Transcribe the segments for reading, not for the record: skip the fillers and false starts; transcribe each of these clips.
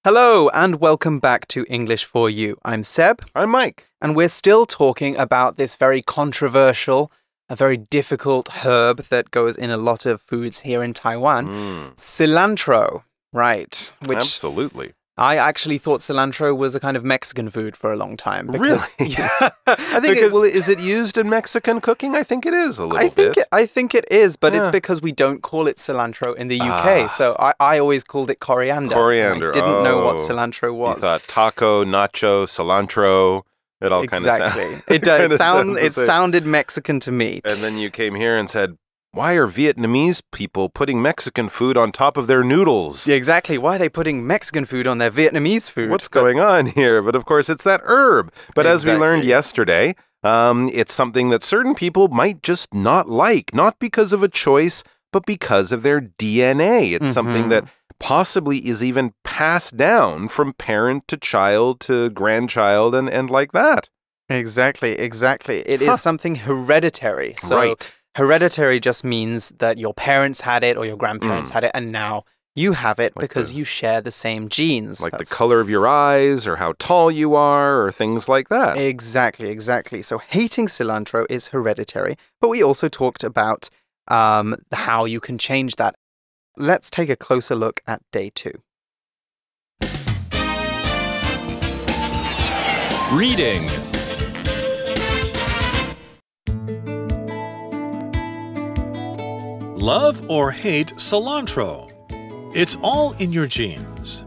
Hello and welcome back to English for You. I'm Seb. I'm Mike. And we're still talking about this very controversial, a very difficult herb that goes in a lot of foods here in Taiwan. Cilantro, right? Which Absolutely. I actually thought cilantro was a kind of Mexican food for a long time. Because, Really? Yeah. I think is it used in Mexican cooking? I think it is a little bit. I think it is, but it's because we don't call it cilantro in the UK. So I always called it coriander. Coriander. I didn't know what cilantro was. You thought taco, nacho, cilantro. It all kind of sounds. Exactly. It sounded Mexican to me. And then you came here and said, why are Vietnamese people putting Mexican food on top of their noodles? Yeah, exactly. Why are they putting Mexican food on their Vietnamese food? What's going on here? But of course, it's that herb. But as we learned yesterday, it's something that certain people might just not like, not because of a choice, but because of their DNA. It's something that possibly is even passed down from parent to child to grandchild and like that. Exactly. It is something hereditary. So hereditary just means that your parents had it or your grandparents had it, and now you have it because you share the same genes. Like the color of your eyes or how tall you are or things like that. Exactly. So hating cilantro is hereditary, but we also talked about how you can change that. Let's take a closer look at day 2. Reading. Love or hate cilantro? It's all in your genes.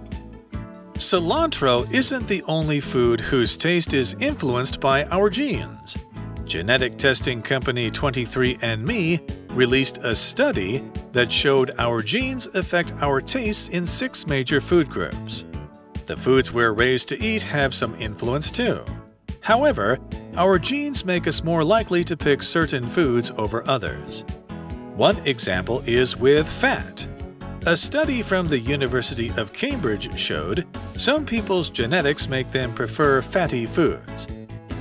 Cilantro isn't the only food whose taste is influenced by our genes. Genetic testing company 23andMe released a study that showed our genes affect our tastes in 6 major food groups. The foods we're raised to eat have some influence too. However, our genes make us more likely to pick certain foods over others. One example is with fat. A study from the University of Cambridge showed some people's genetics make them prefer fatty foods.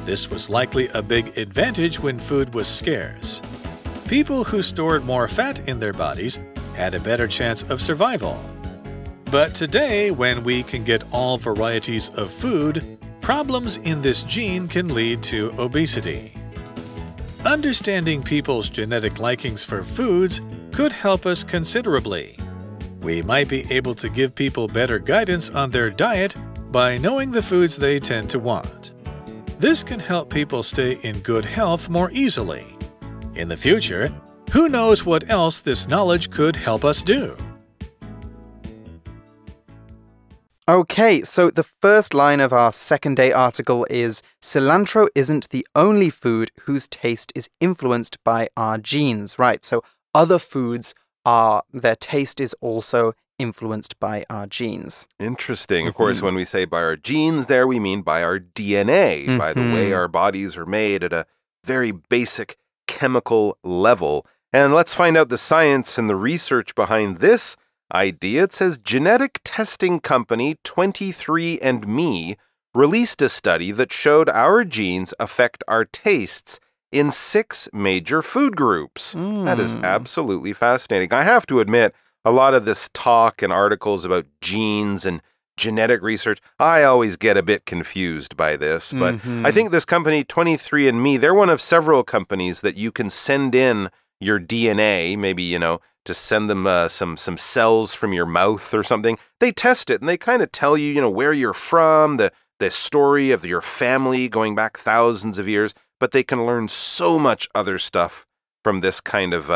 This was likely a big advantage when food was scarce. People who stored more fat in their bodies had a better chance of survival. But today, when we can get all varieties of food, problems in this gene can lead to obesity. Understanding people's genetic likings for foods could help us considerably. We might be able to give people better guidance on their diet by knowing the foods they tend to want. This can help people stay in good health more easily. In the future, who knows what else this knowledge could help us do? Okay, so the first line of our second day article is cilantro isn't the only food whose taste is influenced by our genes. Right, so other foods their taste is also influenced by our genes. Interesting. Of course, when we say by our genes there, we mean by our DNA, by the way our bodies are made at a very basic chemical level. And let's find out the science and the research behind this idea. It says genetic testing company 23andMe released a study that showed our genes affect our tastes in 6 major food groups. That is absolutely fascinating. I have to admit, a lot of this talk and articles about genes and genetic research, I always get a bit confused by this. But I think this company 23andMe, they're one of several companies that you can send in your DNA, maybe, to send them some cells from your mouth or something. They test it and they kind of tell you, where you're from, the story of your family going back thousands of years, but they can learn so much other stuff from this kind of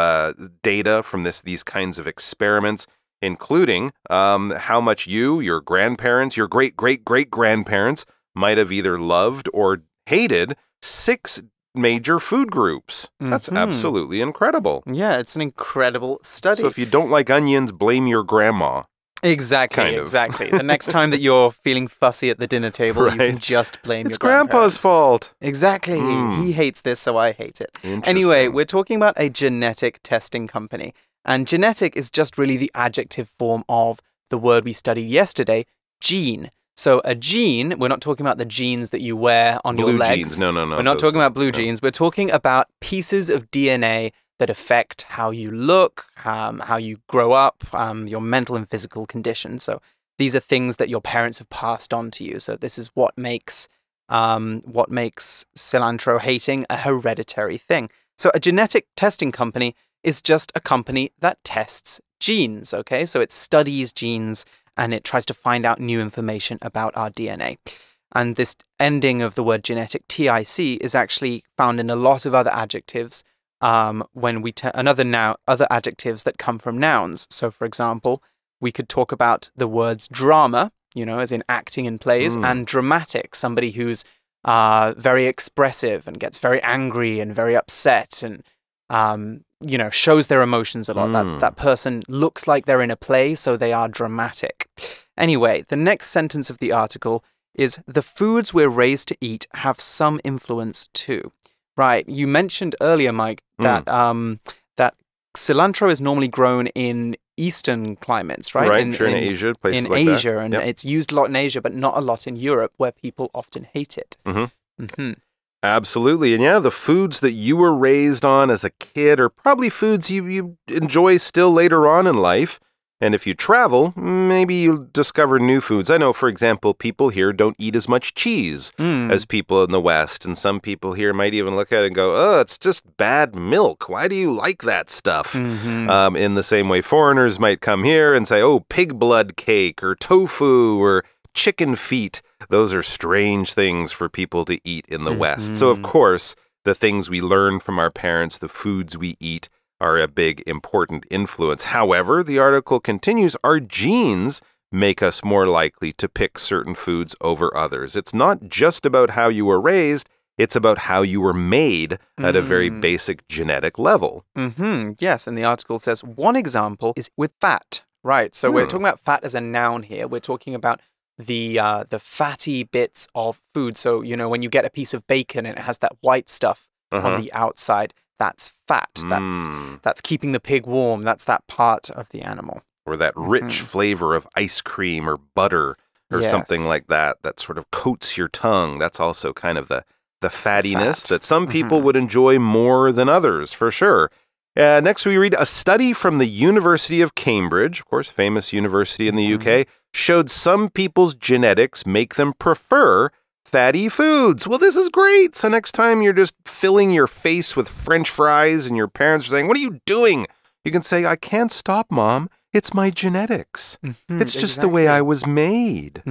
data, from these kinds of experiments, including how much your grandparents, your great-great-great-grandparents might have either loved or hated 6 major food groups. That's absolutely incredible. Yeah, it's an incredible study. So if you don't like onions, blame your grandma. Exactly. The next time that you're feeling fussy at the dinner table, you can just blame your grandpa's fault. Exactly. He hates this, so I hate it. Anyway, we're talking about a genetic testing company. And genetic is just really the adjective form of the word we studied yesterday, gene. So a gene, we're not talking about the jeans that you wear on your legs. Blue jeans. No. We're not talking about blue jeans. We're talking about pieces of DNA that affect how you look, how you grow up, your mental and physical condition. So these are things that your parents have passed on to you. So this is what makes cilantro hating a hereditary thing. So a genetic testing company is just a company that tests genes, okay? So it studies genes and it tries to find out new information about our DNA. And this ending of the word genetic, TIC, is actually found in a lot of other adjectives when we other adjectives that come from nouns. So, for example, we could talk about the words drama, as in acting in plays, and dramatic, somebody who's very expressive and gets very angry and very upset and, shows their emotions a lot. That person looks like they're in a play, so they are dramatic. Anyway, the next sentence of the article is the foods we're raised to eat have some influence too. Right. You mentioned earlier, Mike, that that cilantro is normally grown in Eastern climates, right? Right, in Asia, places like that. In Asia, and it's used a lot in Asia, but not a lot in Europe, where people often hate it. Absolutely. And yeah, the foods that you were raised on as a kid are probably foods you enjoy still later on in life. And if you travel, maybe you'll discover new foods. I know, for example, people here don't eat as much cheese as people in the West. And some people here might even look at it and go, oh, it's just bad milk. Why do you like that stuff? In the same way, foreigners might come here and say, oh, pig blood cake or tofu or chicken feet. Those are strange things for people to eat in the West. So, of course, the things we learn from our parents, the foods we eat, are a big, important influence. However, the article continues, our genes make us more likely to pick certain foods over others. It's not just about how you were raised, it's about how you were made at a very basic genetic level. Yes, and the article says one example is with fat, right? So we're talking about fat as a noun here. We're talking about the fatty bits of food. So, when you get a piece of bacon and it has that white stuff on the outside, that's fat. That's keeping the pig warm. That's that part of the animal. Or that rich flavor of ice cream or butter or something like that sort of coats your tongue. That's also kind of the fattiness that some people would enjoy more than others, for sure. Next, we read a study from the University of Cambridge, of course, famous university in the UK, showed some people's genetics make them prefer fatty foods. Well, this is great. So next time you're just filling your face with French fries and your parents are saying, what are you doing? You can say, I can't stop, Mom. It's my genetics. It's just the way I was made.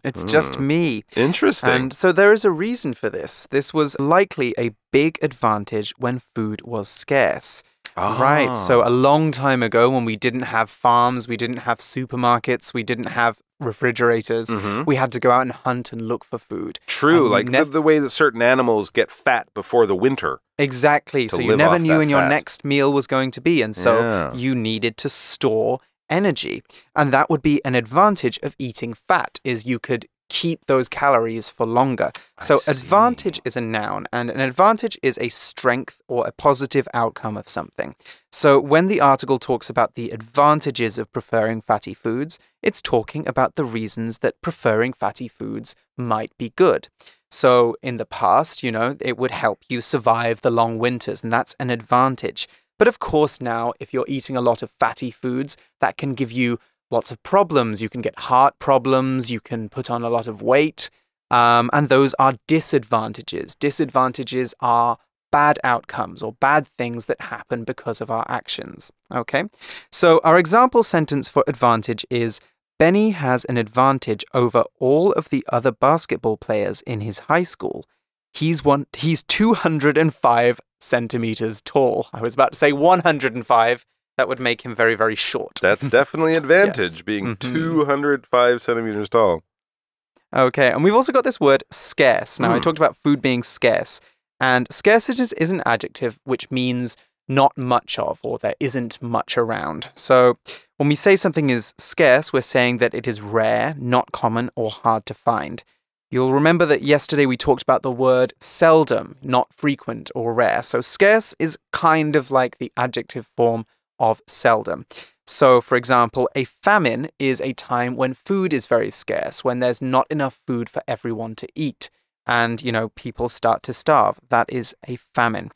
It's just me. Interesting. And so there is a reason for this. This was likely a big advantage when food was scarce. Right. So a long time ago when we didn't have farms, we didn't have supermarkets, we didn't have refrigerators, we had to go out and hunt and look for food. True, like the way that certain animals get fat before the winter. Exactly. So you never knew when your next meal was going to be, and so you needed to store energy. And that would be an advantage of eating fat, is you could keep those calories for longer. So advantage is a noun, and an advantage is a strength or a positive outcome of something. So when the article talks about the advantages of preferring fatty foods, it's talking about the reasons that preferring fatty foods might be good. So in the past, it would help you survive the long winters, and that's an advantage. But of course now, if you're eating a lot of fatty foods, that can give you lots of problems. You can get heart problems, you can put on a lot of weight, and those are disadvantages. Disadvantages are bad outcomes or bad things that happen because of our actions. Okay, so our example sentence for advantage is, Benny has an advantage over all of the other basketball players in his high school. He's 205 centimeters tall. I was about to say 105. That would make him very, very short. That's definitely advantage, being 205 centimeters tall. Okay, and we've also got this word scarce. Now, I talked about food being scarce, and scarcity is an adjective which means not much of, or there isn't much around. So when we say something is scarce, we're saying that it is rare, not common, or hard to find. You'll remember that yesterday we talked about the word seldom, not frequent or rare. So scarce is kind of like the adjective form of seldom. So, for example, a famine is a time when food is very scarce, when there's not enough food for everyone to eat, and, people start to starve. That is a famine.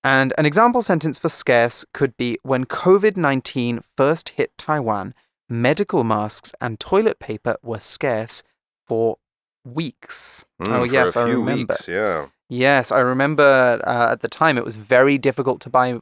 And an example sentence for scarce could be, when COVID-19 first hit Taiwan, medical masks and toilet paper were scarce for weeks. Yes, I remember. Weeks, yeah. Yes, I remember at the time it was very difficult to buy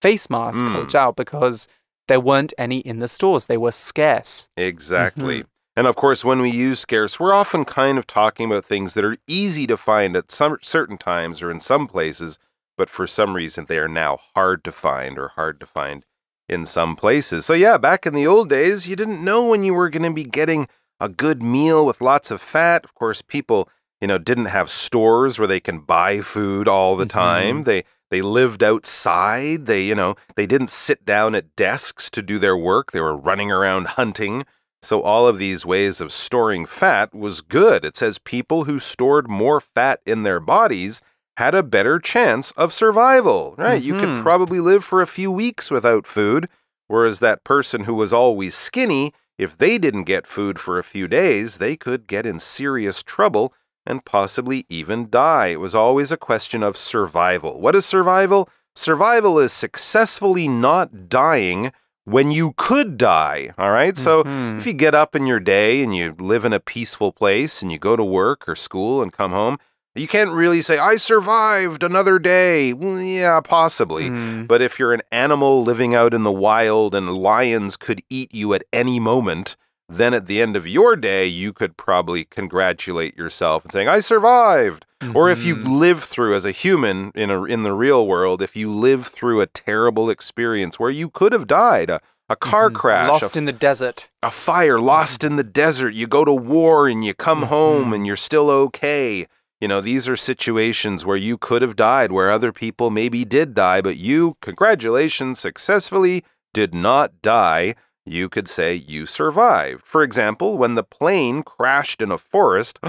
face masks, 口罩, because there weren't any in the stores. They were scarce. Exactly. And of course, when we use scarce, we're often kind of talking about things that are easy to find at some certain times or in some places, but for some reason they are now hard to find or hard to find in some places. So yeah, back in the old days, you didn't know when you were going to be getting a good meal with lots of fat. Of course, people, didn't have stores where they can buy food all the time. They lived outside. They didn't sit down at desks to do their work. They were running around hunting. So all of these ways of storing fat was good. It says people who stored more fat in their bodies had a better chance of survival, right? You could probably live for a few weeks without food, whereas that person who was always skinny, if they didn't get food for a few days, they could get in serious trouble and possibly even die. It was always a question of survival. What is survival? Survival is successfully not dying when you could die, all right? So if you get up in your day and you live in a peaceful place and you go to work or school and come home, you can't really say, I survived another day. Well, yeah, possibly. But if you're an animal living out in the wild and lions could eat you at any moment, then at the end of your day, you could probably congratulate yourself and saying, I survived. Or if you live through, as a human in the real world, if you live through a terrible experience where you could have died, a car crash. Lost in the desert. A fire, lost in the desert. You go to war and you come home and you're still okay. These are situations where you could have died, where other people maybe did die, but you, congratulations, successfully did not die. You could say you survived. For example, when the plane crashed in a forest,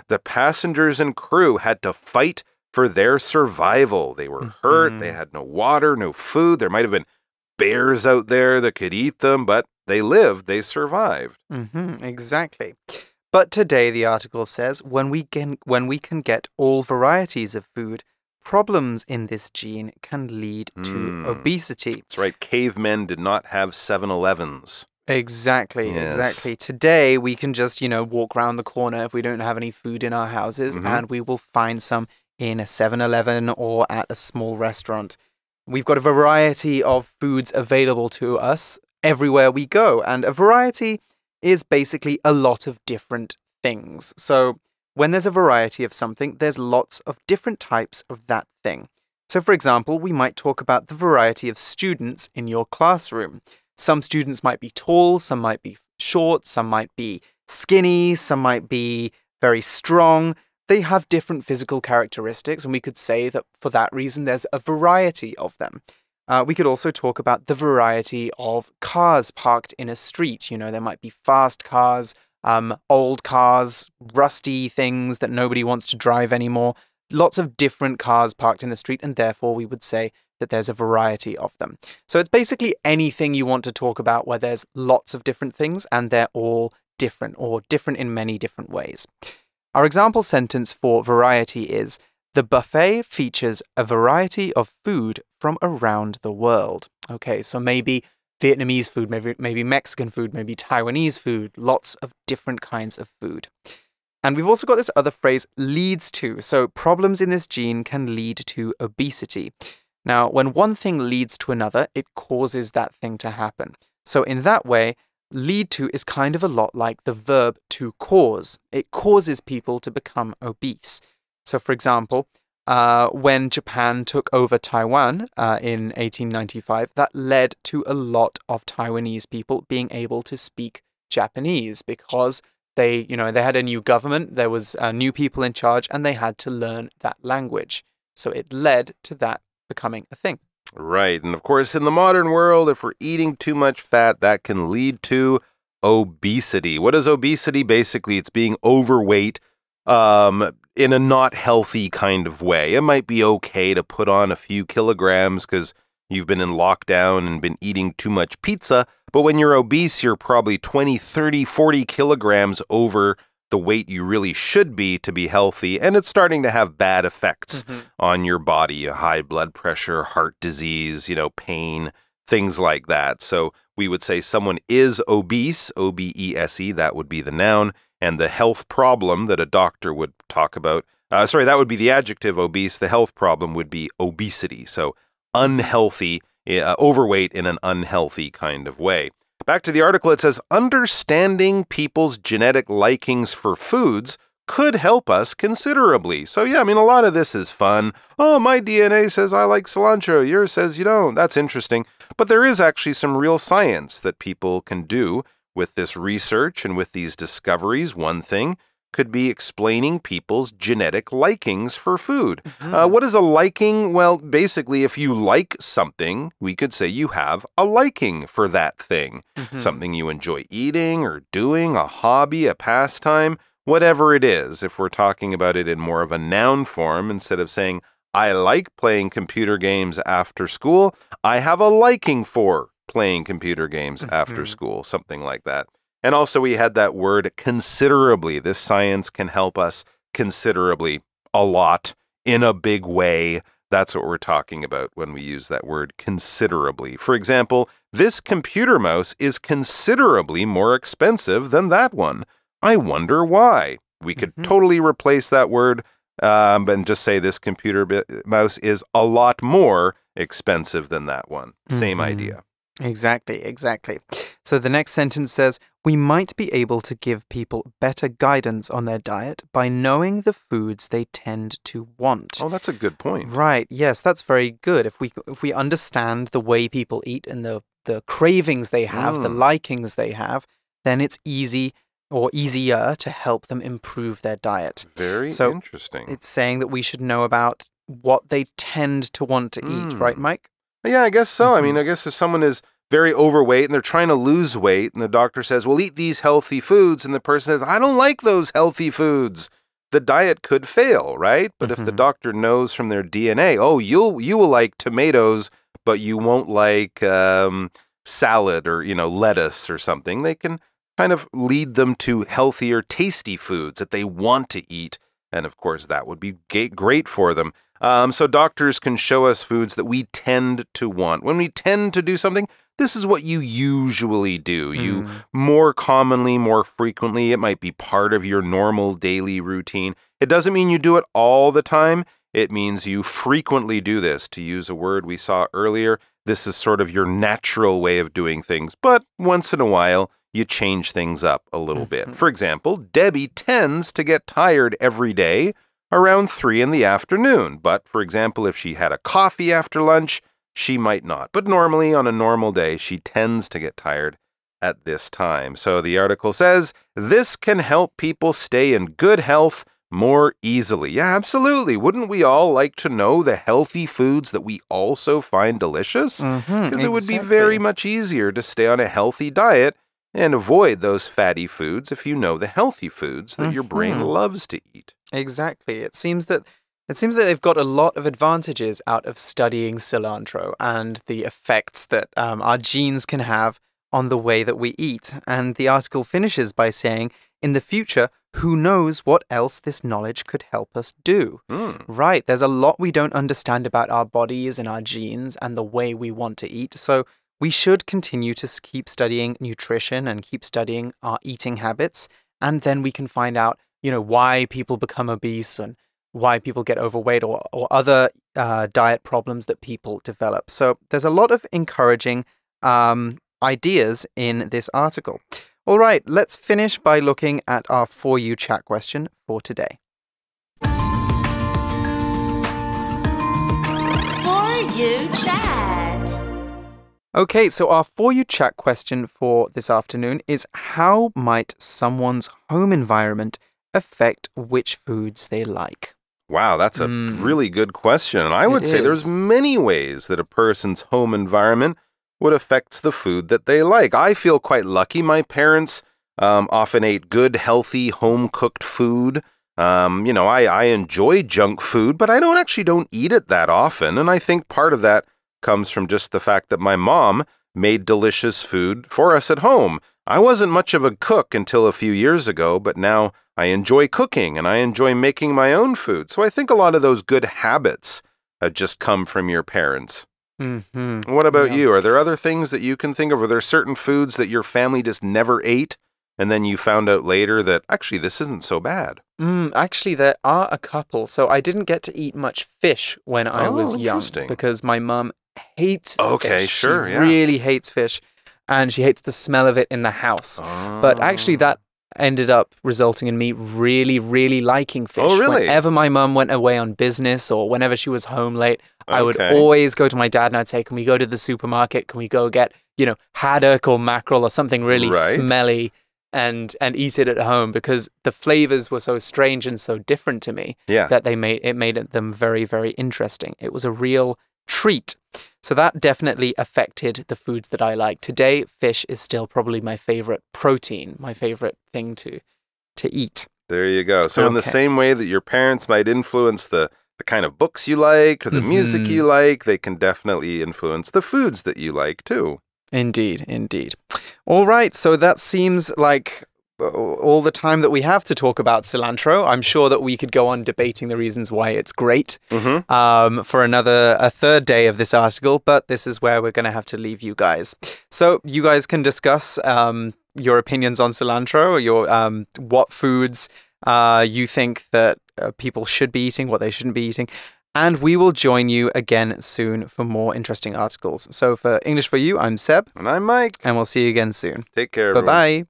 the passengers and crew had to fight for their survival. They were hurt. They had no water, no food. There might have been bears out there that could eat them, but they lived. They survived. Exactly. But today, the article says, when we can get all varieties of food, problems in this gene can lead to obesity. That's right. Cavemen did not have 7-Elevens. Exactly, exactly. Today, we can just, walk around the corner if we don't have any food in our houses, and we will find some in a 7-Eleven or at a small restaurant. We've got a variety of foods available to us everywhere we go, and a variety is basically a lot of different things. So when there's a variety of something, there's lots of different types of that thing. So for example, we might talk about the variety of students in your classroom. Some students might be tall, some might be short, some might be skinny, some might be very strong. They have different physical characteristics, and we could say that for that reason, there's a variety of them. We could also talk about the variety of cars parked in a street. There might be fast cars, old cars, rusty things that nobody wants to drive anymore. Lots of different cars parked in the street, and therefore we would say that there's a variety of them. So it's basically anything you want to talk about where there's lots of different things and they're all different or different in many different ways. Our example sentence for variety is, the buffet features a variety of food from around the world. Okay, so maybe Vietnamese food, maybe Mexican food, maybe Taiwanese food, lots of different kinds of food. And we've also got this other phrase, leads to. So problems in this gene can lead to obesity. Now, when one thing leads to another, it causes that thing to happen. So in that way, lead to is kind of a lot like the verb to cause. It causes people to become obese. So for example, when Japan took over Taiwan in 1895, that led to a lot of Taiwanese people being able to speak Japanese because they had a new government, there was new people in charge, and they had to learn that language. So it led to that becoming a thing. Right. And of course, in the modern world, if we're eating too much fat, that can lead to obesity. What is obesity? Basically, it's being overweight in a not healthy kind of way. It might be okay to put on a few kilograms because you've been in lockdown and been eating too much pizza. But when you're obese, you're probably 20, 30, 40 kilograms over the weight you really should be to be healthy, and it's starting to have bad effects on your body, high blood pressure, heart disease, pain, things like that. So we would say someone is obese, O-B-E-S-E, that would be the noun, and the health problem that a doctor would talk about. That would be the adjective obese. The health problem would be obesity. So unhealthy, overweight in an unhealthy kind of way. Back to the article, it says, understanding people's genetic likings for foods could help us considerably. So yeah, I mean, a lot of this is fun. Oh, my DNA says I like cilantro. Yours says you don't. That's interesting. But there is actually some real science that people can do with this research and with these discoveries. One thing could be explaining people's genetic likings for food. What is a liking? Well, basically, if you like something, we could say you have a liking for that thing. Something you enjoy eating or doing, a hobby, a pastime, whatever it is. If we're talking about it in more of a noun form, instead of saying, I like playing computer games after school, I have a liking for playing computer games after school, something like that. And also we had that word considerably. This science can help us considerably, a lot, in a big way. That's what we're talking about when we use that word considerably. For example, this computer mouse is considerably more expensive than that one. I wonder why. We could totally replace that word and just say this computer mouse is a lot more expensive than that one. Same idea. Exactly. So the next sentence says, we might be able to give people better guidance on their diet by knowing the foods they tend to want. Oh, that's a good point. Right. Yes, that's very good. If we understand the way people eat and the cravings they have, the likings they have, then it's easier to help them improve their diet. Very interesting. It's saying that we should know about what they tend to want to eat, right, Mike? Yeah, I guess so. I mean, I guess if someone is very overweight and they're trying to lose weight and the doctor says, well, eat these healthy foods, and the person says, I don't like those healthy foods, the diet could fail, right? But if the doctor knows from their DNA, oh, you will like tomatoes, but you won't like salad or, lettuce or something, they can kind of lead them to healthier, tasty foods that they want to eat. And of course, that would be great for them. So doctors can show us foods that we tend to want. When we tend to do something, this is what you usually do. You more commonly, more frequently, it might be part of your normal daily routine. It doesn't mean you do it all the time. It means you frequently do this. To use a word we saw earlier, this is sort of your natural way of doing things. But once in a while, you change things up a little bit. For example, Debbie tends to get tired every day around 3 in the afternoon. But, for example, if she had a coffee after lunch, she might not. But normally, on a normal day, she tends to get tired at this time. So the article says, this can help people stay in good health more easily. Yeah, absolutely. Wouldn't we all like to know the healthy foods that we also find delicious? Because it would be very much easier to stay on a healthy diet and avoid those fatty foods if you know the healthy foods that your brain loves to eat. Exactly. It seems that they've got a lot of advantages out of studying cilantro and the effects that our genes can have on the way that we eat. And the article finishes by saying, in the future, who knows what else this knowledge could help us do? Right. There's a lot we don't understand about our bodies and our genes and the way we want to eat. So we should continue to keep studying nutrition and keep studying our eating habits. And then we can find out, why people become obese and why people get overweight or other diet problems that people develop. So there's a lot of encouraging ideas in this article. All right, let's finish by looking at our For You chat question for today. For You chat. Okay, so our For You chat question for this afternoon is, how might someone's home environment affect which foods they like? Wow, that's a really good question. And I would say there's many ways that a person's home environment would affect the food that they like. I feel quite lucky. My parents often ate good, healthy, home-cooked food. I enjoy junk food, but I don't eat it that often. And I think part of that comes from just the fact that my mom made delicious food for us at home. I wasn't much of a cook until a few years ago, but now I enjoy cooking and I enjoy making my own food. So I think a lot of those good habits just come from your parents. What about you? Are there other things that you can think of? Are there certain foods that your family just never ate, and then you found out later that, actually, this isn't so bad? Actually, there are a couple. So I didn't get to eat much fish when I was young because my mum hates fish. She really hates fish, and she hates the smell of it in the house. But actually, that ended up resulting in me really, really liking fish. Oh, really? Whenever my mum went away on business or whenever she was home late, I would always go to my dad and I'd say, can we go to the supermarket? Can we go get, haddock or mackerel or something really smelly and eat it at home? Because the flavors were so strange and so different to me that it made them very, very interesting. It was a real treat. So that definitely affected the foods that I like. Today, fish is still probably my favorite protein, my favorite thing to eat. There you go. So in the same way that your parents might influence the kind of books you like or the music you like, they can definitely influence the foods that you like too. Indeed, indeed. All right, so that seems like all the time that we have to talk about cilantro. I'm sure that we could go on debating the reasons why it's great for a third day of this article, but this is where we're going to have to leave you guys. So you guys can discuss your opinions on cilantro, or what foods you think that people should be eating, what they shouldn't be eating. And we will join you again soon for more interesting articles. So for English for You, I'm Seb. And I'm Mike. And we'll see you again soon. Take care, everyone. Bye-bye.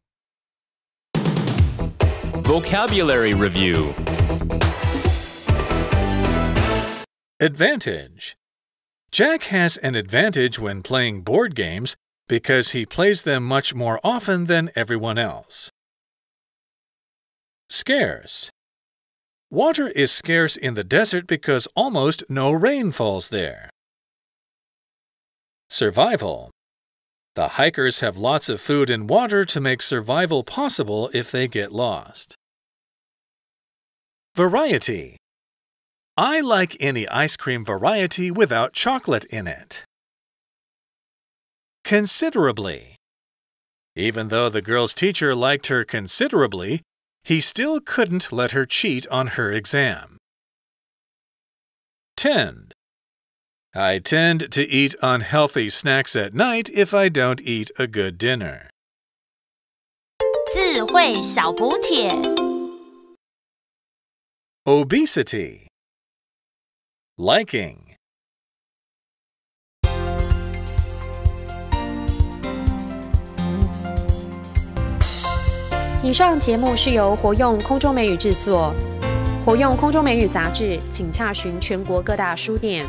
Vocabulary Review. Advantage. Jack has an advantage when playing board games because he plays them much more often than everyone else. Scarce. Water is scarce in the desert because almost no rain falls there. Survival. The hikers have lots of food and water to make survival possible if they get lost. Variety. I like any ice cream variety without chocolate in it. Considerably. Even though the girl's teacher liked her considerably, he still couldn't let her cheat on her exam. Tend. I tend to eat unhealthy snacks at night if I don't eat a good dinner. 智慧小补帖 Obesity. Liking. 以上节目是由活用空中美语制作，活用空中美语杂志，请洽询全国各大书店。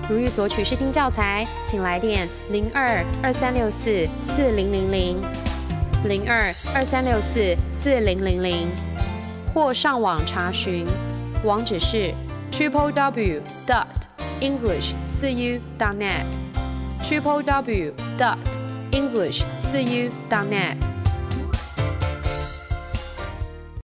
如欲索取试听教材，请来电02-2364-4000 02-2364-4000，或上网查询，网址是 www.english4u.net www.english4u.net